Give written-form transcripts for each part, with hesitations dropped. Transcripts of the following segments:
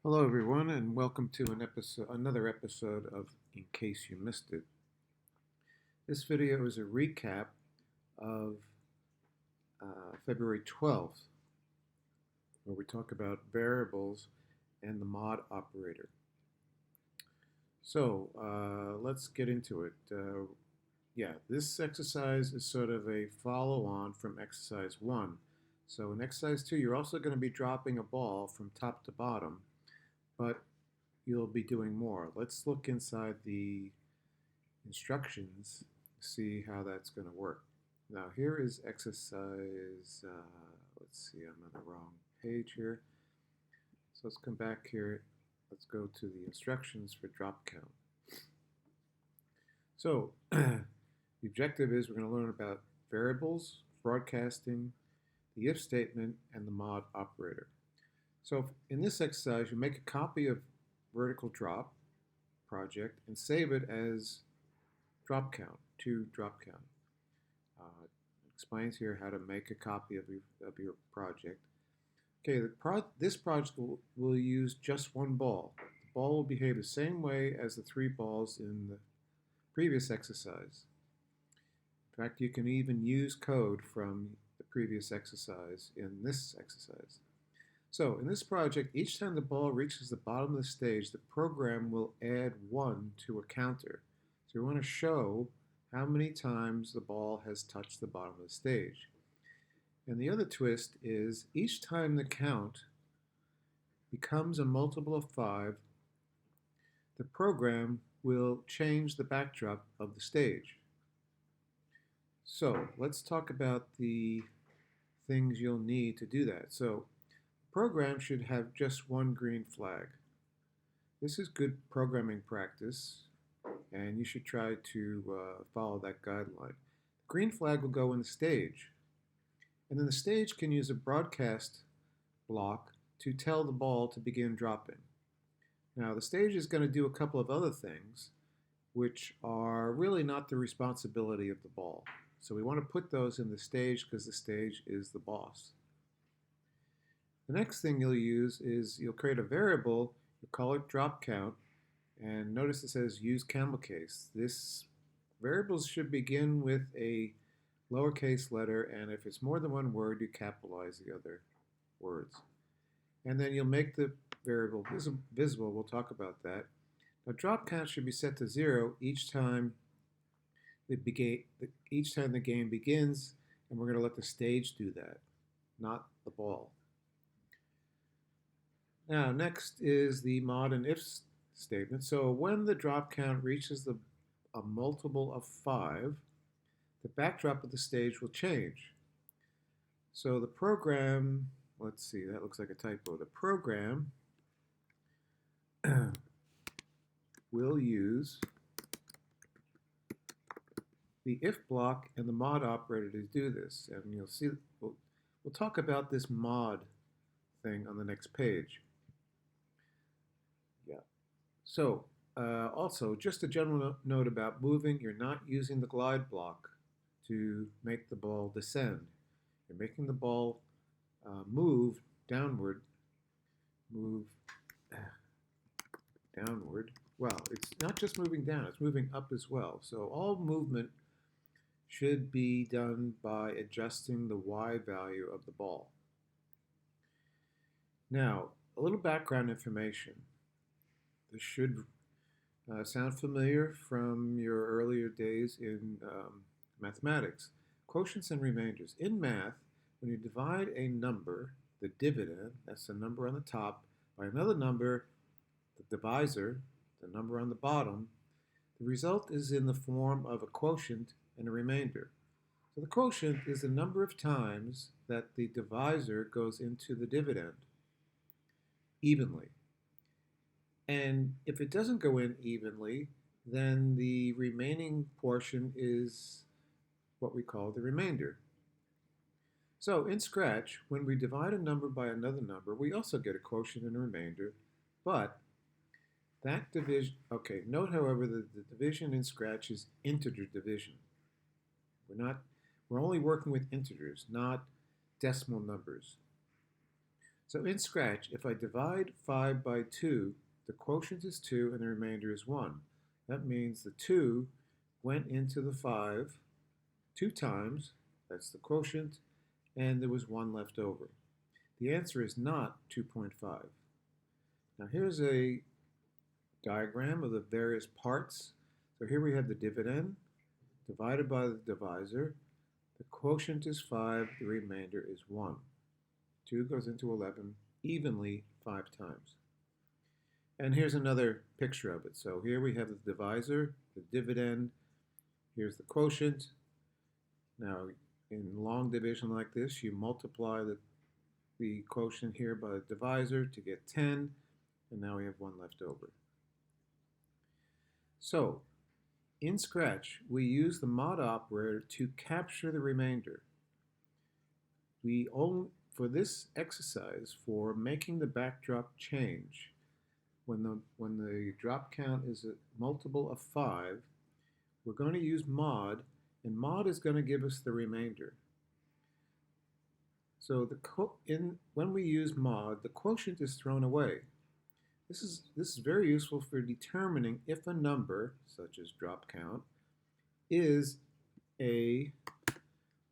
Hello, everyone, and welcome to another episode of In Case You Missed It. This video is a recap of February 12th, where we talk about variables and the mod operator. So let's get into it. This exercise is sort of a follow-on from exercise 1. So in exercise 2, you're also going to be dropping a ball from top to bottom, but you'll be doing more. Let's look inside the instructions to see how that's going to work. Now here is exercise, let's see, I'm on the wrong page here. So let's come back here. Let's go to the instructions for drop count. So the objective is we're going to learn about variables, broadcasting, the if statement, and the mod operator. So in this exercise, you make a copy of vertical drop project and save it as drop count, to drop count. Explains here how to make a copy of your project. Okay, this project will use just one ball. The ball will behave the same way as the three balls in the previous exercise. In fact, you can even use code from the previous exercise in this exercise. So in this project, each time the ball reaches the bottom of the stage, the program will add 1 to a counter. So we want to show how many times the ball has touched the bottom of the stage. And the other twist is each time the count becomes a multiple of 5, the program will change the backdrop of the stage. So let's talk about the things you'll need to do that. So the program should have just one green flag. This is good programming practice, and you should try to follow that guideline. The green flag will go in the stage, and then the stage can use a broadcast block to tell the ball to begin dropping. Now, the stage is going to do a couple of other things which are really not the responsibility of the ball. So we want to put those in the stage because the stage is the boss. The next thing you'll use is you'll create a variable, you'll call it drop count, and notice it says use camel case. This variables should begin with a lowercase letter, and if it's more than one word, you capitalize the other words. And then you'll make the variable visible. We'll talk about that. Now, drop count should be set to 0 each time the game begins, and we're going to let the stage do that, not the ball. Now, next is the mod and if statement. So when the drop count reaches a multiple of 5, the backdrop of the stage will change. So the program, let's see, that looks like a typo. The program will use the if block and the mod operator to do this. And you'll see, we'll talk about this mod thing on the next page. Yeah. So also, just a general note about moving, you're not using the glide block to make the ball descend. You're making the ball move downward, move downward. Well, it's not just moving down, it's moving up as well. So all movement should be done by adjusting the Y value of the ball. Now, a little background information. This should sound familiar from your earlier days in mathematics. Quotients and remainders. In math, when you divide a number, the dividend, that's the number on the top, by another number, the divisor, the number on the bottom, the result is in the form of a quotient and a remainder. So the quotient is the number of times that the divisor goes into the dividend evenly. And if it doesn't go in evenly, then the remaining portion is what we call the remainder. So in Scratch, when we divide a number by another number, we also get a quotient and a remainder, but that division, okay, note however that the division in Scratch is integer division. We're only working with integers, not decimal numbers. So in Scratch, if I divide 5 by 2, the quotient is 2 and the remainder is 1. That means the 2 went into the 5 2 times, that's the quotient, and there was 1 left over. The answer is not 2.5. Now here's a diagram of the various parts. So here we have the dividend divided by the divisor. The quotient is 5, the remainder is 1. 2 goes into 11 evenly 5 times. And here's another picture of it. So here we have the divisor, the dividend, here's the quotient. Now in long division like this, you multiply the quotient here by the divisor to get 10, and now we have 1 left over. So in Scratch, we use the mod operator to capture the remainder. For this exercise, for making the backdrop change, when the drop count is a multiple of 5, we're going to use mod, and mod is going to give us the remainder. So when we use mod, the quotient is thrown away. This is very useful for determining if a number, such as drop count, is a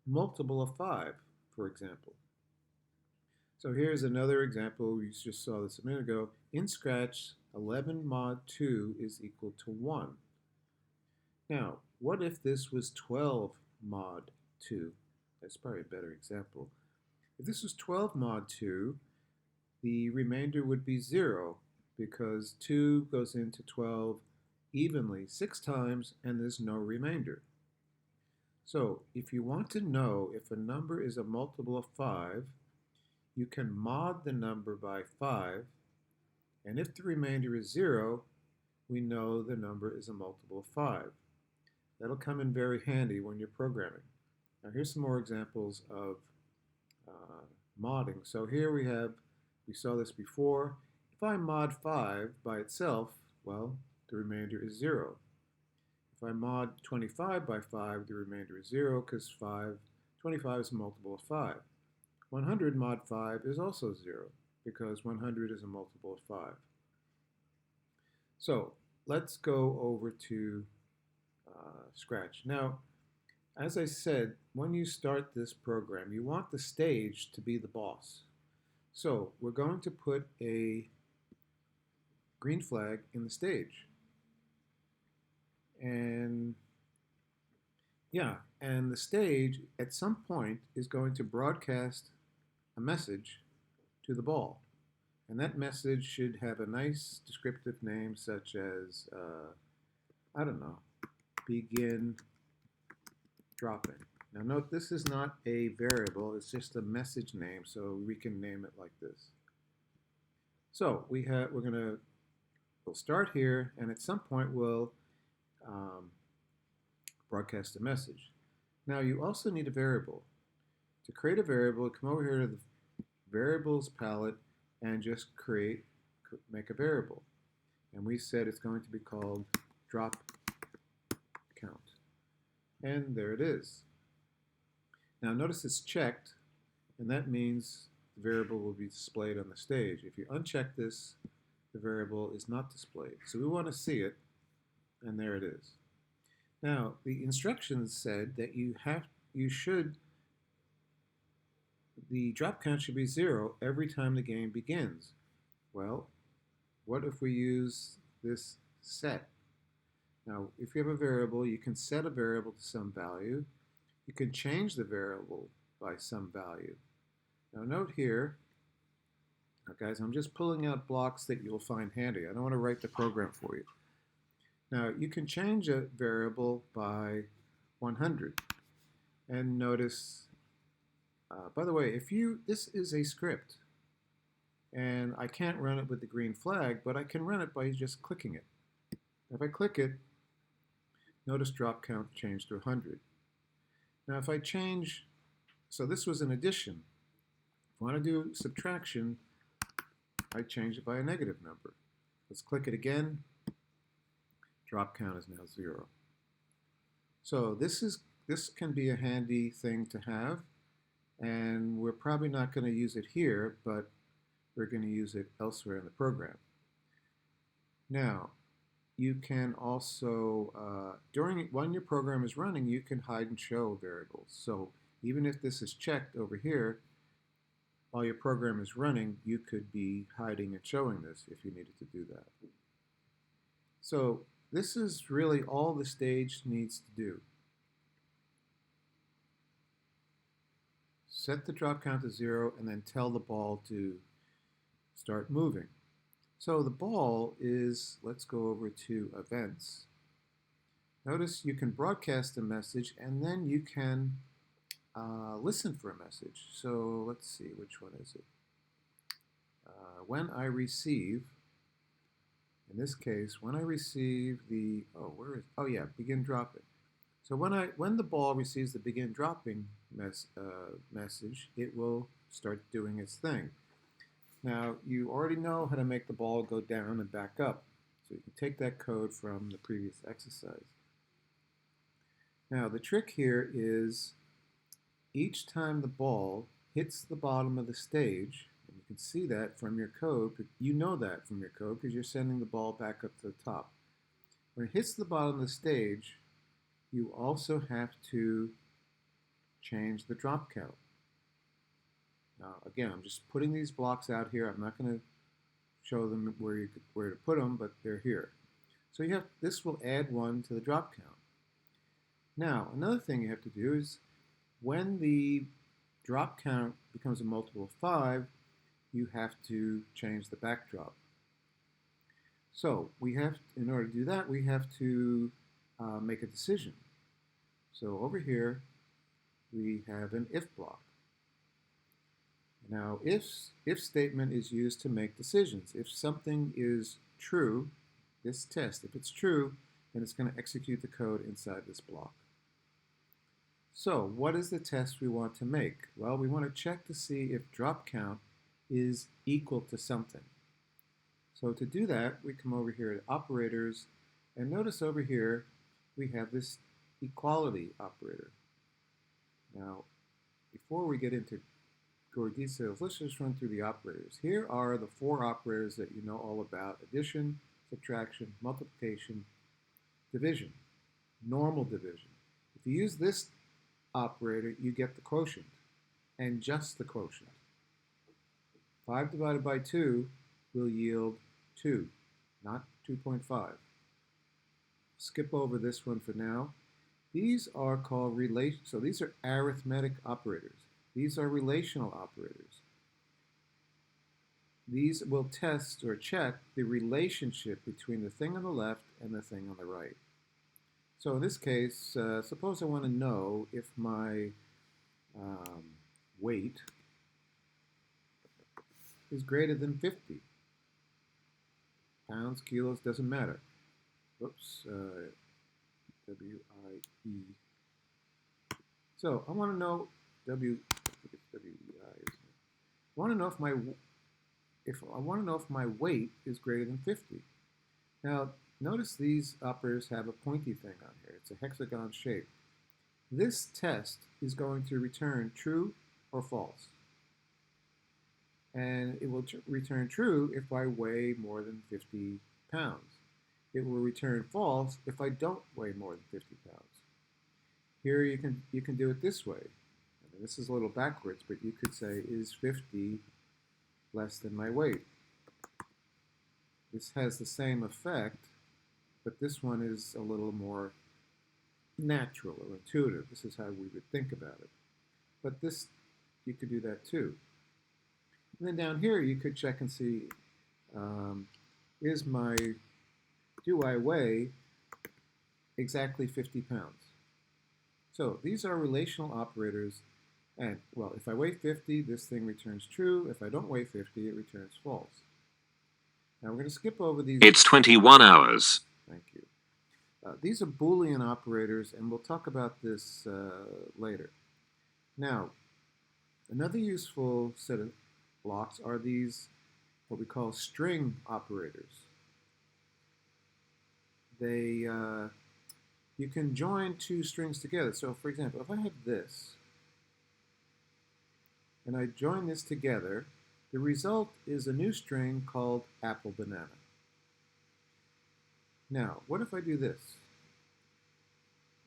multiple of 5, for example. So here's another example. We just saw this a minute ago. In Scratch, 11 mod 2 is equal to 1. Now, what if this was 12 mod 2? That's probably a better example. If this was 12 mod 2, the remainder would be 0 because 2 goes into 12 evenly 6 times and there's no remainder. So if you want to know if a number is a multiple of 5, you can mod the number by 5, and if the remainder is 0, we know the number is a multiple of 5. That'll come in very handy when you're programming. Now here's some more examples of modding. So here we saw this before. If I mod 5 by itself, well, the remainder is 0. If I mod 25 by 5, the remainder is 0 because 25 is a multiple of 5. 100 mod 5 is also 0 because 100 is a multiple of 5. So let's go over to Scratch. Now, as I said, when you start this program, you want the stage to be the boss. So we're going to put a green flag in the stage. And the stage at some point is going to broadcast a message to the ball. And that message should have a nice descriptive name such as, I don't know, begin dropping. Now note this is not a variable, it's just a message name, so we can name it like this. So we'll start here, and at some point we'll broadcast a message. Now you also need a variable. To create a variable, come over here to the variables palette and just make a variable. And we said it's going to be called drop count. And there it is. Now notice it's checked, and that means the variable will be displayed on the stage. If you uncheck this, the variable is not displayed. So we want to see it, and there it is. Now the instructions said that the drop count should be 0 every time the game begins. Well, what if we use this set? Now, if you have a variable, you can set a variable to some value. You can change the variable by some value. Now note here, guys, I'm just pulling out blocks that you'll find handy. I don't want to write the program for you. Now, you can change a variable by 100. And notice, by the way, this is a script. And I can't run it with the green flag, but I can run it by just clicking it. If I click it, notice drop count changed to 100. Now if I change, so this was an addition. If I want to do subtraction, I change it by a negative number. Let's click it again. Drop count is now 0. So this can be a handy thing to have, and we're probably not going to use it here, but we're going to use it elsewhere in the program. Now, you can also, when your program is running, you can hide and show variables. So even if this is checked over here, while your program is running, you could be hiding and showing this if you needed to do that. So this is really all the stage needs to do. Set the drop count to 0 and then tell the ball to start moving. So the ball is, let's go over to events. Notice you can broadcast a message and then you can listen for a message. So let's see, which one is it? When I receive, in this case, when I receive the, begin dropping. So when the ball receives the begin dropping message, it will start doing its thing. Now, you already know how to make the ball go down and back up. So you can take that code from the previous exercise. Now, the trick here is each time the ball hits the bottom of the stage, and you can see that from your code, but you know that from your code because you're sending the ball back up to the top. When it hits the bottom of the stage, you also have to change the drop count. Now, again, I'm just putting these blocks out here. I'm not going to show them where to put them, but they're here. So this will add 1 to the drop count. Now, another thing you have to do is when the drop count becomes a multiple of 5, you have to change the backdrop. So in order to do that, we have to make a decision. So over here, we have an if block. Now, if statement is used to make decisions. If something is true, this test, if it's true, then it's going to execute the code inside this block. So what is the test we want to make? Well, we want to check to see if drop count is equal to something. So to do that, we come over here to operators, and notice over here we have this equality operator. Now, before we get into more details, let's just run through the operators. Here are the 4 operators that you know all about: addition, subtraction, multiplication, division, normal division. If you use this operator, you get the quotient, and just the quotient. 5 divided by 2 will yield 2, not 2.5. Skip over this one for now. These are called so these are arithmetic operators. These are relational operators. These will test or check the relationship between the thing on the left and the thing on the right. So in this case, suppose I want to know if my weight is greater than 50. Pounds, kilos, doesn't matter. Whoops, W-I-E. So I want to know W-E-I, isn't it? I want to know if my weight is greater than 50. Now, notice these operators have a pointy thing on here. It's a hexagon shape. This test is going to return true or false. And it will return true if I weigh more than 50 pounds. It will return false if I don't weigh more than 50 pounds. Here you can do it this way. I mean, this is a little backwards, but you could say, is 50 less than my weight? This has the same effect, but this one is a little more natural or intuitive. This is how we would think about it. But this, you could do that too. And then down here, you could check and see, do I weigh exactly 50 pounds? So these are relational operators. And, well, if I weigh 50, this thing returns true. If I don't weigh 50, it returns false. Now we're going to skip over these. It's 21 hours. Thank you. These are Boolean operators, and we'll talk about this later. Now, another useful set of blocks are these, what we call string operators. You can join 2 strings together. So, for example, if I have this, and I join this together, The result is a new string called apple banana. Now, what if I do this?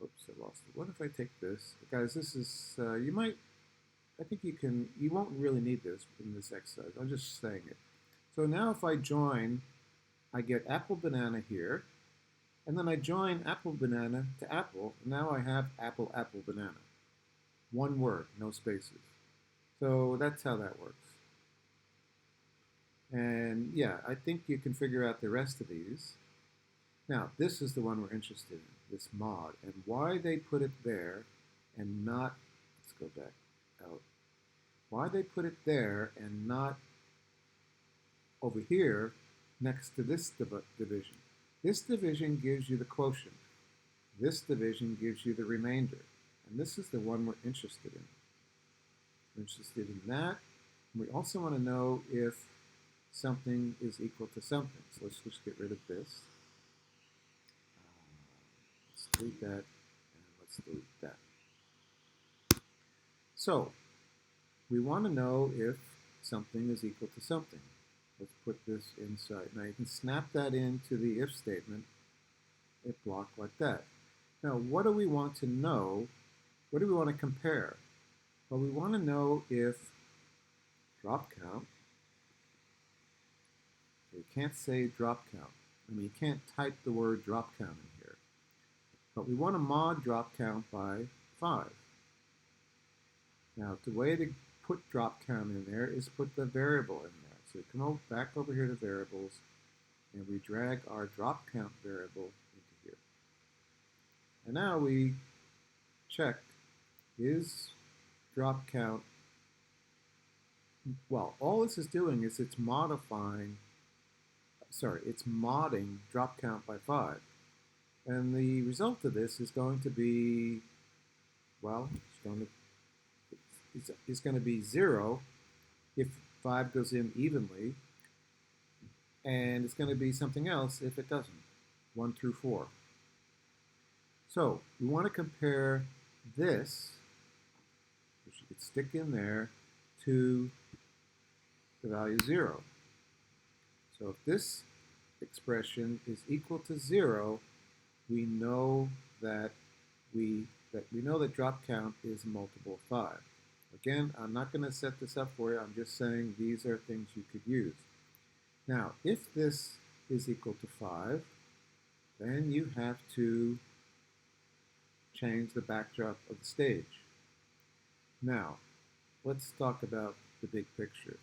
Oops, I lost it. What if I take this? Guys, this is, I think you won't really need this in this exercise. I'm just saying it. So now if I join, I get apple banana here, and then I join apple banana to apple, and now I have apple apple banana. One word, no spaces. So that's how that works. And yeah, I think you can figure out the rest of these. Now, this is the one we're interested in, this mod, and why they put it there and not, let's go back out, why they put it there and not over here next to this division. This division gives you the quotient. This division gives you the remainder. And this is the one we're interested in. We're interested in that. And we also want to know if something is equal to something. So let's just get rid of this. Let's delete that, and let's delete that. So we want to know if something is equal to something. Let's put this inside. Now you can snap that into the if statement, if block like that. Now what do we want to know? What do we want to compare? Well, we want to know if drop count, you can't say drop count. I mean, you can't type the word drop count in here. But we want to mod drop count by 5. Now, the way to put drop count in there is put the variable in there. So we come back over here to variables, and we drag our drop count variable into here. And now we check, is drop count, well, all this is doing is it's modding drop count by 5. And the result of this is going to be, well, it's going to be 0 if 5 goes in evenly, and it's going to be something else if it doesn't, 1 through 4. So we want to compare this, which you could stick in there, to the value 0. So if this expression is equal to 0, we know that drop count is a multiple of 5. Again, I'm not going to set this up for you. I'm just saying these are things you could use. Now, if this is equal to 5, then you have to change the backdrop of the stage. Now, let's talk about the big picture.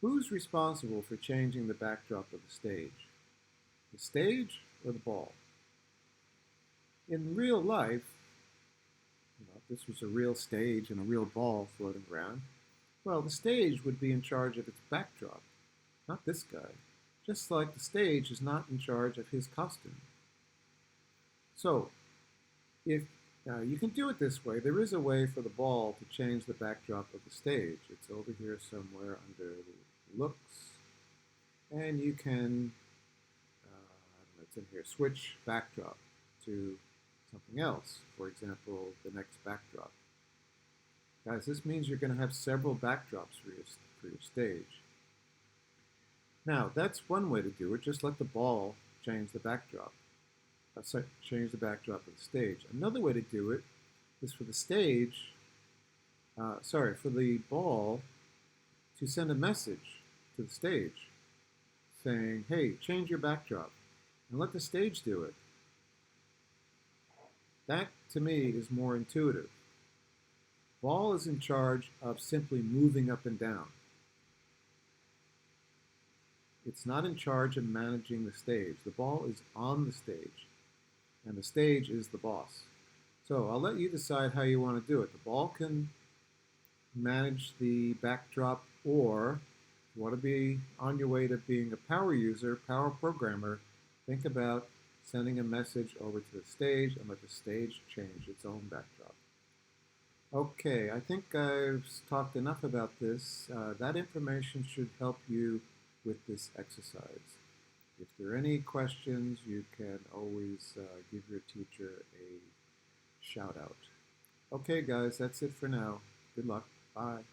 Who's responsible for changing the backdrop of the stage? The stage or the ball? In real life, if this was a real stage and a real ball floating around, well, the stage would be in charge of its backdrop, not this guy. Just like the stage is not in charge of his costume. So, if you can do it this way, there is a way for the ball to change the backdrop of the stage. It's over here somewhere under the looks, and you can, it's in here, switch backdrop to something else. For example, the next backdrop. Guys, this means you're going to have several backdrops for your stage. Now, that's one way to do it. Just let the ball change the backdrop. Change the backdrop of the stage. Another way to do it is for the stage, for the ball to send a message to the stage saying, hey, change your backdrop, and let the stage do it. That, to me, is more intuitive. Ball is in charge of simply moving up and down. It's not in charge of managing the stage. The ball is on the stage, and the stage is the boss. So I'll let you decide how you want to do it. The ball can manage the backdrop, or if you want to be on your way to being a power user, power programmer, think about sending a message over to the stage and let the stage change its own backdrop. Okay, I think I've talked enough about this. That information should help you with this exercise. If there are any questions, you can always give your teacher a shout out. Okay guys, that's it for now. Good luck. Bye.